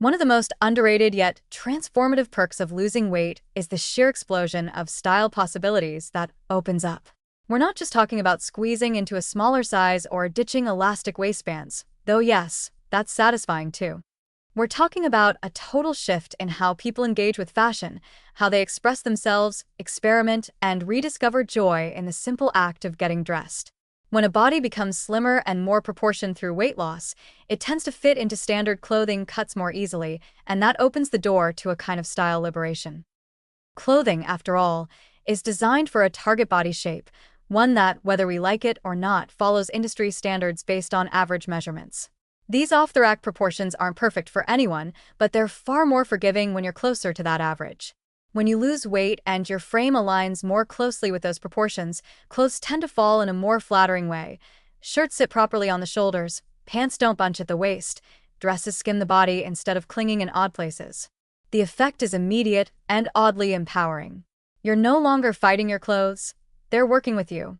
One of the most underrated yet transformative perks of losing weight is the sheer explosion of style possibilities that opens up. We're not just talking about squeezing into a smaller size or ditching elastic waistbands, though yes, that's satisfying too. We're talking about a total shift in how people engage with fashion, how they express themselves, experiment, and rediscover joy in the simple act of getting dressed. When a body becomes slimmer and more proportioned through weight loss, it tends to fit into standard clothing cuts more easily, and that opens the door to a kind of style liberation. Clothing, after all, is designed for a target body shape, one that, whether we like it or not, follows industry standards based on average measurements. These off-the-rack proportions aren't perfect for anyone, but they're far more forgiving when you're closer to that average. When you lose weight and your frame aligns more closely with those proportions, clothes tend to fall in a more flattering way. Shirts sit properly on the shoulders, pants don't bunch at the waist, dresses skim the body instead of clinging in odd places. The effect is immediate and oddly empowering. You're no longer fighting your clothes, they're working with you.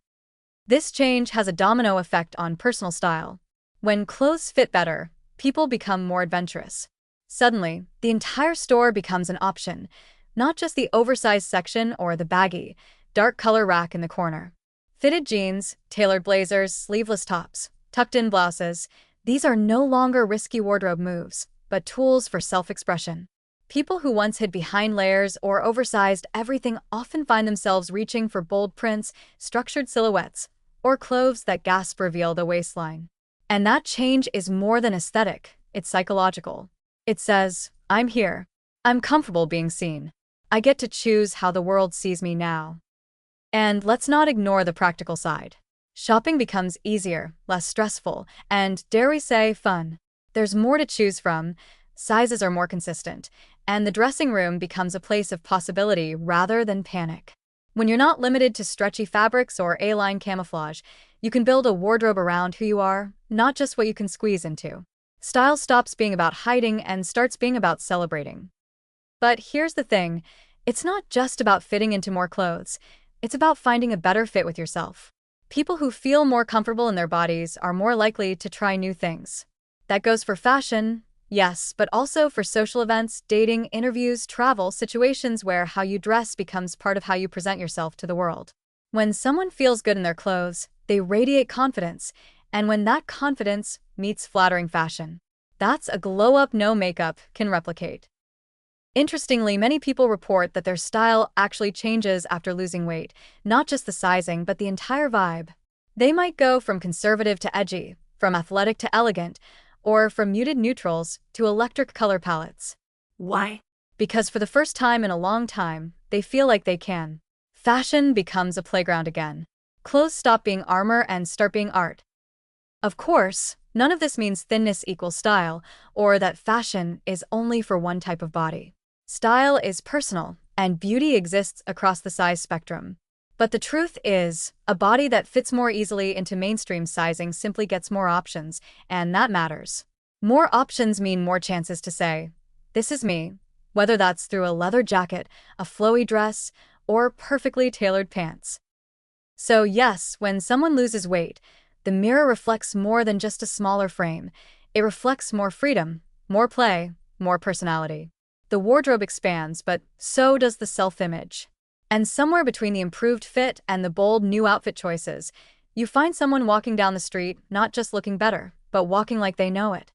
This change has a domino effect on personal style. When clothes fit better, people become more adventurous. Suddenly, the entire store becomes an option, not just the oversized section or the baggy, dark color rack in the corner. Fitted jeans, tailored blazers, sleeveless tops, tucked-in blouses, these are no longer risky wardrobe moves, but tools for self-expression. People who once hid behind layers or oversized everything often find themselves reaching for bold prints, structured silhouettes, or clothes that gasp reveal the waistline. And that change is more than aesthetic, it's psychological. It says, I'm here. I'm comfortable being seen. I get to choose how the world sees me now. And let's not ignore the practical side. Shopping becomes easier, less stressful, and, dare we say, fun. There's more to choose from, sizes are more consistent, and the dressing room becomes a place of possibility rather than panic. When you're not limited to stretchy fabrics or A-line camouflage, you can build a wardrobe around who you are, not just what you can squeeze into. Style stops being about hiding and starts being about celebrating. But here's the thing, it's not just about fitting into more clothes, it's about finding a better fit with yourself. People who feel more comfortable in their bodies are more likely to try new things. That goes for fashion, yes, but also for social events, dating, interviews, travel, situations where how you dress becomes part of how you present yourself to the world. When someone feels good in their clothes, they radiate confidence, and when that confidence meets flattering fashion, that's a glow-up no makeup can replicate. Interestingly, many people report that their style actually changes after losing weight, not just the sizing, but the entire vibe. They might go from conservative to edgy, from athletic to elegant, or from muted neutrals to electric color palettes. Why? Because for the first time in a long time, they feel like they can. Fashion becomes a playground again. Clothes stop being armor and start being art. Of course, none of this means thinness equals style, or that fashion is only for one type of body. Style is personal, and beauty exists across the size spectrum. But the truth is, a body that fits more easily into mainstream sizing simply gets more options, and that matters. More options mean more chances to say, this is me, whether that's through a leather jacket, a flowy dress, or perfectly tailored pants. So yes, when someone loses weight, the mirror reflects more than just a smaller frame. It reflects more freedom, more play, more personality. The wardrobe expands, but so does the self-image. And somewhere between the improved fit and the bold new outfit choices, you find someone walking down the street not just looking better, but walking like they know it.